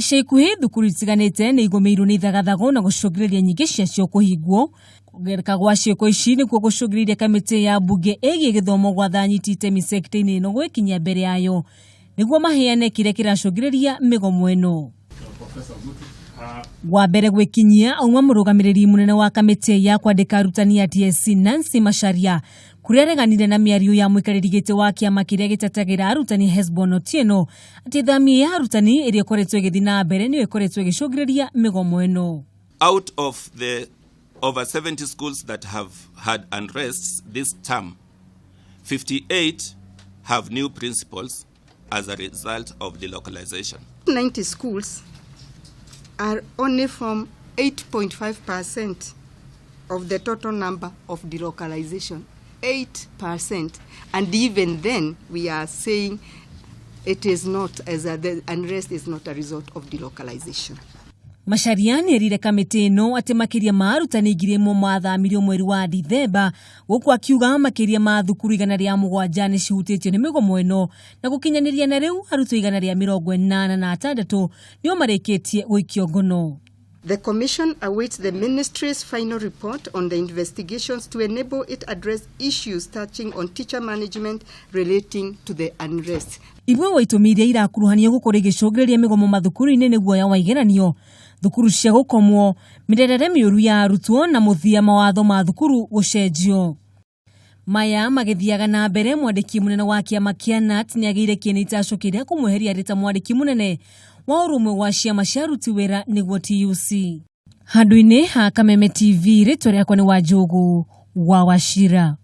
Ica ikuhi thukuru itiganite ni igumiirwo ni ithagathago na gucungiriria nyingi ciacio kuhingwo. Kugereka gwa ciiko ici ni kuo gucungiriria kamiti ya mbunge igii githomo gwatha anyiti itemi sekta-ini ino gwikinyia mbere yayo niguo maheane kiria kiracungiriria migomo ino. Wa mbere gwikinyia auma murugamiriri munene wa kamiti ya kwandika Arutani ya TSC Nancy Macharia kuria reganire na miario ya muikariri giti wa kiama kiria gitetagira Arutani Hesbon Otieno ati thamia ya Arutani iria ikoretwo igithii na mbere ni ikoretwo igicungiriria migomo ino. Out of the over 70 schools that have had unrests this term, 58 have new principals as a result of delocalization. 90 schools are only from 8.5% of the total number of delocalization. 8%. And even then, we are saying it is not, the unrest is not a result of delocalization. Macharia ni erire kamiti ino ati makiria ma Arutani ngiri imwe mathamirio mweri wa Dithemba guku akiuga makiria ma thukuru 107 ni cihutitio ni migomo ino na gukinyaniria na riu arutwo 186 nio marikitie gwikio ngono. The Commission awaits the Ministry's final report on the investigations to enable it address issues touching on teacher management relating to the unrest. Ibwe waitumiria irakuruhania gukuri gicungiriria migomo mathukuru-ini niguo ya waigeranio. Thukuru cia gukomwo, mirerere miuru ya arutwo na muthia mawatho ma thukuru gucenjio. Maya magithiaga na mbere mwandiki munene wa kiama KNUT ni agire kienita acokiria kumweheria rita mwandiki munene wa urumwe wa ciama cia aruti wira niguo TUC. Handu-ini ha Kameme TV ritwa riakwa ni Wanjugu wa Wachira.